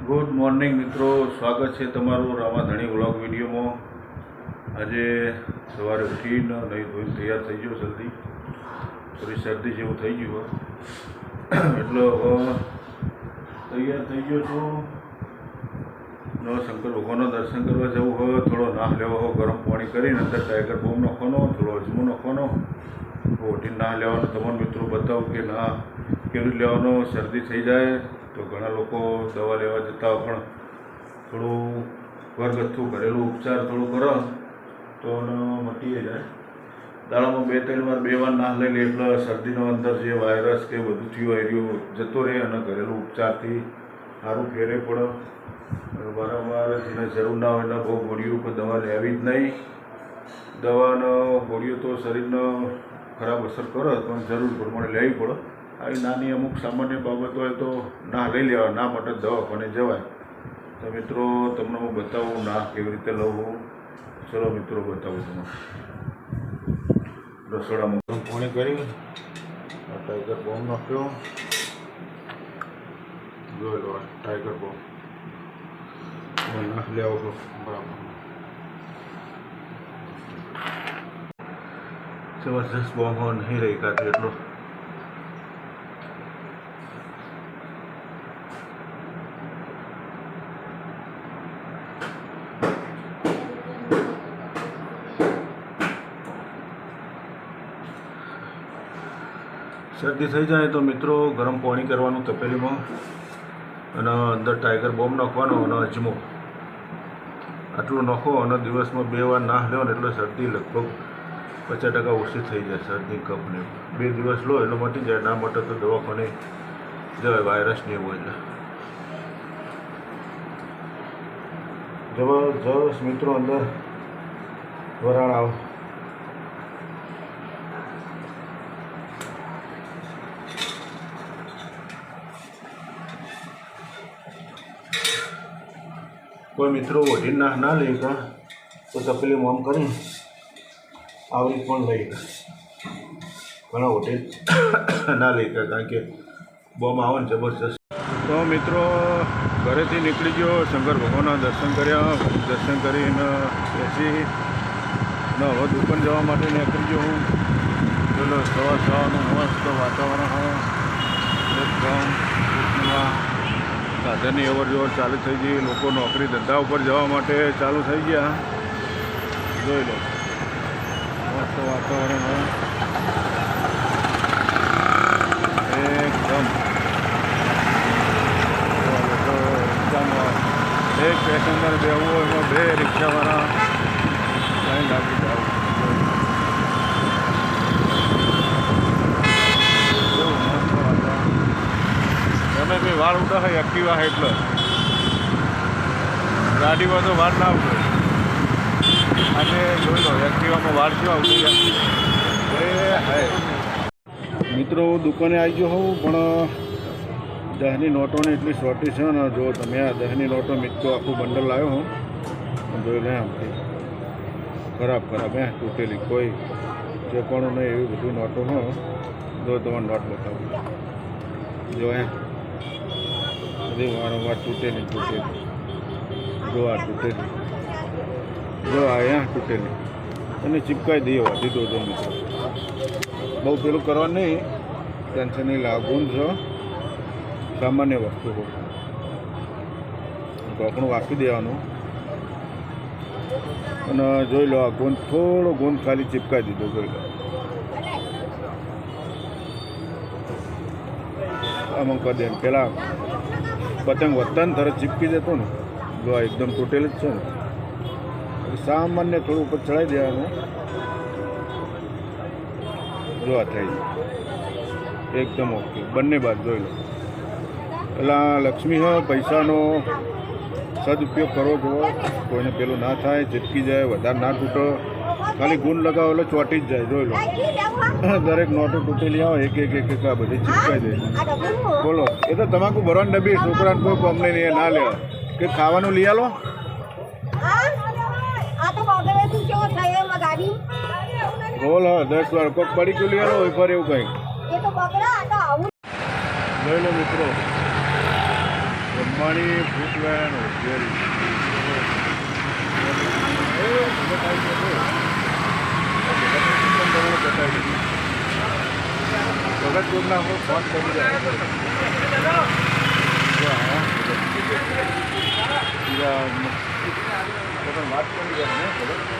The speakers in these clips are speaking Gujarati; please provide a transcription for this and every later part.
ગુડ મોર્નિંગ મિત્રો, સ્વાગત છે તમારું રામાધણી વ્લોગ વિડીયોમાં। આજે સવારે ઉઠીને નહીં ધોઈને તૈયાર થઈ ગયો, જલ્દી થોડી શરદી જેવું થઈ ગયું એટલે તૈયાર થઈ ગયો છું। શંકર ભગવાનના દર્શન કરવા જવું હોય, થોડો નાહ લેવો હોય, ગરમ પાણી કરીને અંદર ટાઈગર બોમ્બ નાખવાનો, થોડો અજમો નાખવાનો, ઉઠીને નાહ લેવાનો। તમારા મિત્રો બતાવું કે ના કેવી રીતે લેવાનો, શરદી થઈ જાય તો ઘણા લોકો દવા લેવા જતા હોય, પણ થોડું ઘરગથ્થું ઘરેલું ઉપચાર થોડું કરો તો મટી જાય। દાડામાં 2-3 વાર 2 વાર નાહ લઈ લે એટલે શરદીનો અંદર જે વાયરસ કે બધું થયું હોય એ જતો રહે અને ઘરેલું ઉપચારથી સારું ફેરે પડે। વારંવાર જેને જરૂર ના હોય એને બહુ ગોળીઓ કોઈ દવા લેવી જ નહીં। દવાનો ગોળીઓ તો શરીરને ખરાબ અસર કરે પણ જરૂર પ્રમાણે લેવી પડે। આવી નાની અમુક સામાન્ય બાબતો હોય તો ના લઈ લેવા, ના માટે દવાખાને જવાય। તો મિત્રો તમને હું બતાવું ના કેવી રીતે લઉં। ચલો મિત્રો બતાવું તમને। રસોડામાં ગરમ પાણી કરી ટાઈગર બોમ્બ નાખ્યો, જોઈ લો ટાઈગર બોમ્બ નાખી લેવો બરાબર। જબરજસ્ત બોમ્બ નહીં રહી કાઢે એટલો। શરદી થઈ જાય તો મિત્રો ગરમ પાણી કરવાનું તપેલીમાં અને અંદર ટાઈગર બોમ્બ નાખવાનો અને અજમો આટલું નાખો અને દિવસમાં 2 વાર નાહ લેવો ને એટલે શરદી લગભગ 50% ઓછી થઈ જાય। શરદી કફને 2 દિવસ લો એટલે મટી જાય, ના મટે તો દવાખાને જવાય, વાયરસ નહીં હોય એટલે જબરજસ્ત મિત્રો અંદર વરાળ આવે। કોઈ મિત્રો ઓઢીને નાહ ના લે તો તપેલી મોમ કરી આવરી પણ લઈ ઘણા ઓઢી ના લઈ કારણ કે બોમ્બ આવે ને જબરજસ્ત। તો મિત્રો ઘરેથી નીકળી ગયો, શંકર ભગવાનના દર્શન કર્યા, દર્શન કરીને બેસી હવે દુકાન જવા માટે નીકળી ગયો હું। પેલો સવારનું મસ્ત વાતાવરણ હોય, એકદમ સાધનની અવર જવર ચાલુ થઈ ગઈ, લોકો નોકરી ધંધા ઉપર જવા માટે ચાલુ થઈ ગયા। જોઈ લો મસ્ત વાતાવરણ હોય એકદમ। એક પેસેન્જર બેવું હોય એમાં 2 રિક્ષાવાળા લાઈન લાગી જાવ। તમે બી વાળ ઉડા હોય એક્ટિવા એટલે ગાડીમાં તો વાળ ના ઉડે, આજે જોઈ લો એક્ટિવામાં વાળ શું આવતી જાય। મિત્રો દુકાને આવી ગયો હોઉં પણ 10ની નોટોને એટલી શોર્ટેજ છે ને, જો તમે આ 10ની નોટો મિત્રો આખું બંડલ લાવ્યો હું જોઈ લે આમથી ખરાબ તૂટેલી કોઈ ચેકવાનું નહીં એવી બધી નોટો હોય। જો તમારે નોટ બતાવું, જો બધી વારંવાર તૂટેલી જો આ તૂટેલી, જો આ તૂટેલી અને ચીપકાઈ દેવા દીધો જો મિત્રો। બહુ પેલું કરવા નહીં, ટેન્શન નહીં લાગવું છે, સામાન્ય વસ્તુ હોય, ઢોકણું વાપી દેવાનું અને જોઈ લો આ ગોંદ થોડો ગોંદ ખાલી ચીપકાઈ દીધો, જોઈ લો આમાં કરી દે। પેલા પતંગ વધતા ને તરત ચીપકી જતો ને, જો આ એકદમ તૂટેલી જ છે ને, સામાન્ય થોડું ઉપર ચડાવી દેવાનું, જો આ થઈ એકદમ ઓકે બંને બાદ જોઈ લો। પેલા લક્ષ્મી હોય પૈસાનો સદુપયોગ કરવો જોવો, કોઈને પેલું ના થાય, ચીપકી જાય, વધારે ના તૂટો, ખાલી ગુણ લગાવો એટલે ચોંટી જ જાય। જોઈ લો દરેક નોટો તૂટેલી આવે એક આ બધી ચીપકાઈ દે। બોલો એ તો તમાકુ ભરવાની ડબ્બી, છોકરાને કોઈ કોમને નહીં ના લેવા કે ખાવાનું લઈ આલો। બોલ 10 વાર કોક પડી ગયું લઈ આલો હોય પર એવું કંઈક। જોઈ લો મિત્રો ખમણી ફૂટવેર હોશિયારી ભગત ગ્રુપના આપણે ફોન કરી જાય વાત કરી જાય ને ભગત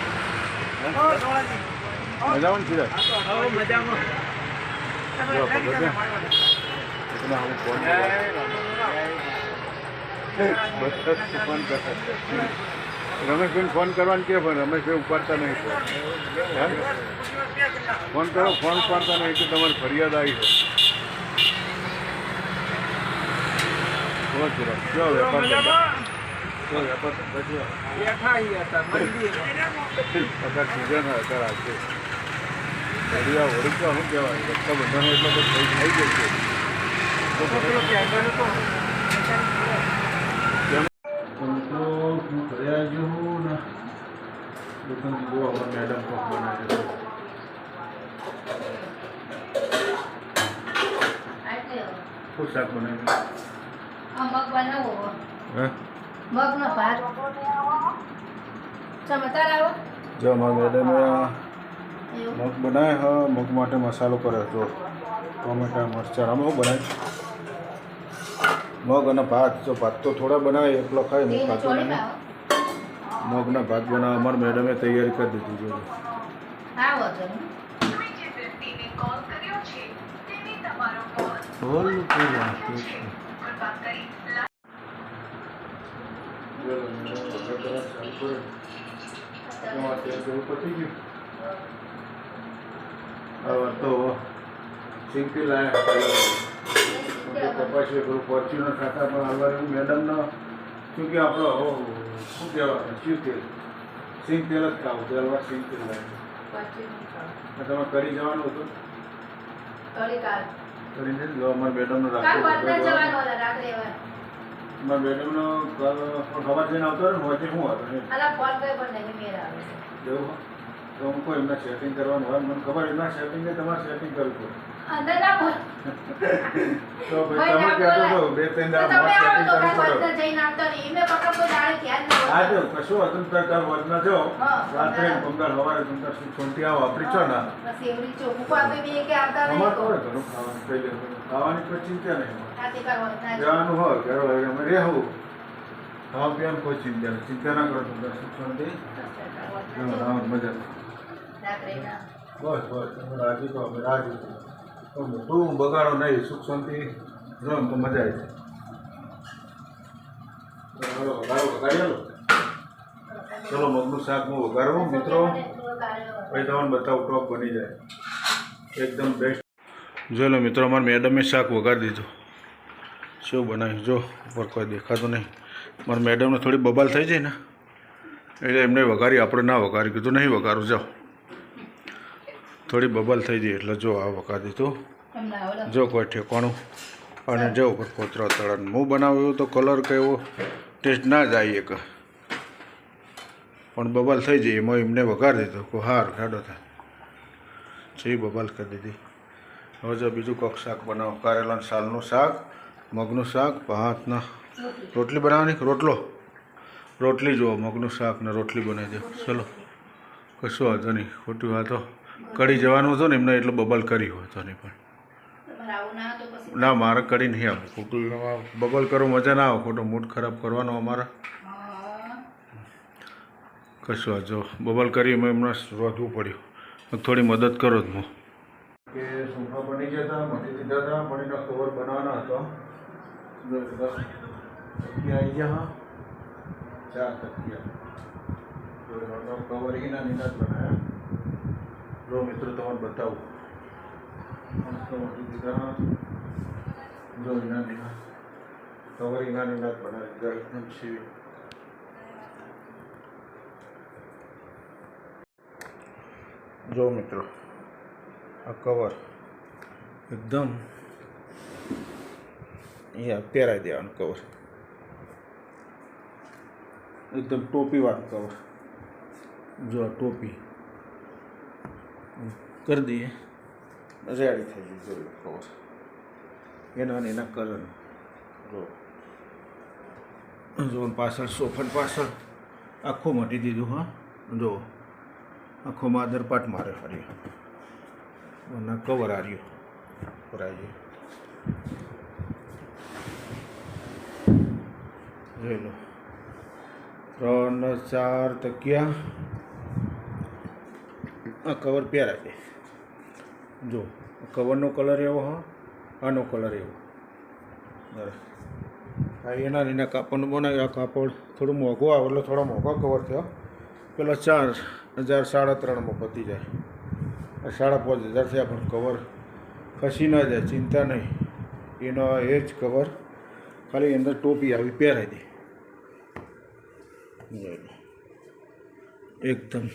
મજામાં છે મજામાં ફોન રમેશભાઈને ફોન કરવાનું કે પણ રમેશભાઈ ઉપાડતા નહીં ફોન કરો ફોન ઉપાડતા નહીં કે તમારી ફરિયાદ આવી છે કયો વેપાર અત્યારે સિઝન અત્યારે આવશે વડિયા વડિકા શું કહેવાય રક્ષાબંધન એટલે તો થઈ જશે હું ફર્યા જવું ને દુકાન જો અમારા મેડમ કોક બનાવે શું શાક બનાવ્યું મગ બનાવો હે મગનો ભાત ચમચાર આવો જો અમારા મેડમે મગ બનાવે હા મગ માટે મસાલો કરે તો ટોમેટા મરચાં આમાં શું બનાવે મગ અને ભાત જો ભાત તો થોડા બનાવે એકલો ખાય ને ખાતો નહીં મગના ભાત બનાવવા અમારા મેડમે તૈયારી કરી દીધી જોડે તો સિંગથી લાયા કપાસી પેલું ફોર્ચ્યુનર ખાતા પણ હવે એવું મેડમનો શું કે આપણો શું કહેવાય શું તેલ સિંગ તેલ જ ખાવું તેલમાં સિંગ તેલ લાગે તમે કરી જવાનું હતું કરીને જ લો અમારા મેડમનો રાખો અમારા મેડમનો ખબર જઈને આવતો ને મોજે શું હતું એવું તો હું કોઈ એમના સેટિંગ કરવાનું હોય મને ખબર એમના સેટિંગ ને તમારે સેટિંગ કરવું પડે તો ભાઈ તમે કહેતો હતો 2-3 દાડા મોજ સેટિંગ કરવું પડે હા જો કશું હતું પ્રકાર વધના જો રાત્રે પંદર સવારે પંદર છોટી આવો આપણી છો ના અમારે તો ઘણું ખાવાનું કહી દે ખાવાની કોઈ ચિંતા નહીં જવાનું હોય ઘરે અમે રહેવું ખાવા પીવાનું કોઈ ચિંતા નહીં ચિંતા ના કરો તમને સુખ શાંતિ મજા બસ બસ તમે રાજી તો અમે રાજી મોટું બગાડો નહીં સુખ શાંતિ રહો તો મજા આવી ચલો મગનું શાક હું વઘારવું મિત્રો પછી તમને બતાવું ટોપ બની જાય એકદમ બેસ્ટ જો લો મિત્રો અમારા મેડમે શાક વઘારી દીધું શું બનાવ્યું જો ઉપર કોઈ દેખાતું નહીં મારા મેડમને થોડી બબાલ થઈ જાય ને એટલે એમને વઘારી આપણે ના વઘારી કીધું નહીં વઘારું જાઓ થોડી બબલ થઈ જાય એટલે જો આ વઘાર દીધું જો કોઈ ઠેકાણું અને જો ઉપર કોતરા તળણ હું બનાવ્યું તો કલર કે એવો ટેસ્ટ ના જાય એક પણ બબલ થઈ જાય એમાં એમને વઘાર દીધો કોઈ હાર ખાડો થાય છે બબલ કરી દીધી હવે જો બીજું કોક શાક બનાવો કારેલાનું સાલનું શાક મગનું શાક ભાતના રોટલી બનાવવાની રોટલી જુઓ મગનું શાક ને રોટલી બનાવી દો ચલો કશું વાંધો નહીં ખોટી વાતો કઢી જવાનું હતું ને એમને એટલો બબલ કરી હતો નહીં પણ ના મારે કઢી નહીં આવે ખોટું બબલ કરો મજા ના આવે ખોટો મૂડ ખરાબ કરવાનો અમારા કશું વાત જો બબલ કરી એમાં એમને વધવું પડ્યું થોડી મદદ કરો જ હું કે સોફા બની ગયા હતા મટી દીધા હતા મણીનો કવર બનાવવાનો હતો તકિયા આવી ગયા હા 4 તકિયા કવર એના નીના જ બનાવ્યા જો મિત્રો તમને બતાવું મટી દીધા જો એના નીના કવર એના નીના જ બનાવી દીધા એકદમ સીવી જો મિત્રો આ કવર એકદમ અહીંયા પહેરાવી દેવાનું કવર એકદમ ટોપીવાળું કવર જો આ ટોપી કરી દઈએ રેડી થઈ ગયું જોયું કવર એના અને એના કલર જો જો પાછળ સોફા પાછળ આખું મટી દીધું. હા જો આખો માદર પાટ મારે ફરી અને કવર આવ્યું ભરાઈ જોઈ લો. 3 4 તકિયા આ કવર પહેરાય દે. જો કવરનો કલર એવો, હા આનો કલર એવો. હા એના કાપડનું બનાવ્યું. આ કાપડ થોડું મોંઘું આવે એટલે થોડો મોંઘો કવર થયો. પેલો 4,000 3,500 પતી જાય. 5,500 થયા પણ કવર ખસી ના જાય, ચિંતા નહીં. એનો એ જ કવર ખાલી અંદર ટોપી આવી પહેરાઈ દે. એકદમ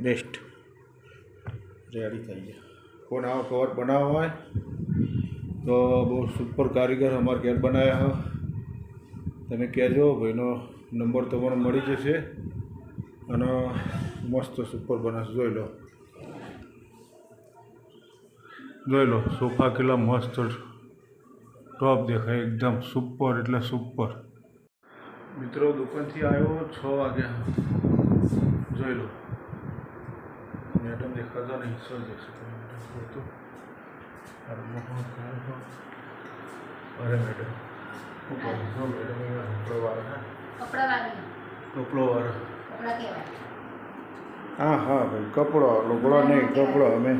બેસ્ટ રેડી થઈ ગયા. કોણ આવો કવર બનાવવા હોય તો બહુ સુપર કારીગર અમારા ઘેર બનાવ્યા હોય. તમે કહેજો, ભાઈનો નંબર તમારો મળી જશે અને મસ્ત સુપર બનાવશે. જોઈ લો સોફા કેટલા મસ્ત ટોપ દેખાય, એકદમ સુપર એટલે સુપર. મિત્રો દુકાનથી આવ્યો 6 વાગ્યા. જોઈ લો મેડમ દેખાતા નહીં. સર દેખશે અરે મેડમ શું કરું છો? મેડમ કપડાવાળા કપડોવાળા. હા હા ભાઈ કપડો લુગડો નહીં કપડો. અમે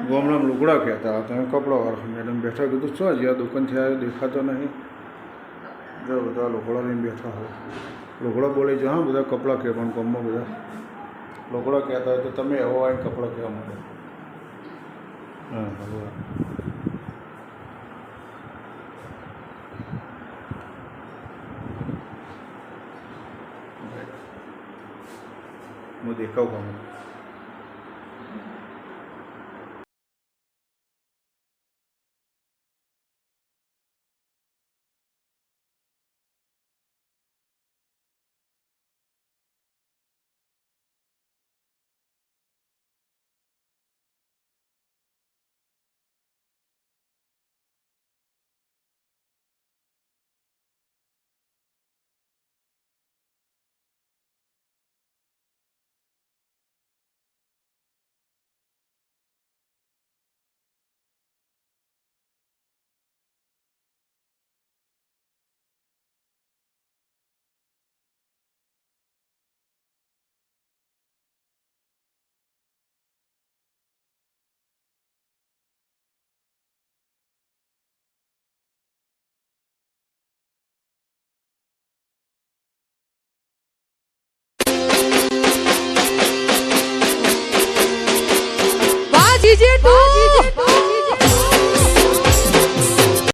ગામડામાં લુગડા કહેતા, તમે કપડોવાળા. મેડમ બેઠા. કીધું શું હજી આ દુકાનથી આવ્યો દેખાતો નહીં. જો બધા લુગડા લઈને બેઠા હોય. લુગડા બોલી જાઓ. હા બધા કપડાં કહે પણ ગામમાં બધા લુગડા કહેતા હોય તો તમે એવો આવીને કપડાં કહેવા માંડો. હા હવે હું દેખાવ ગમે. DJ2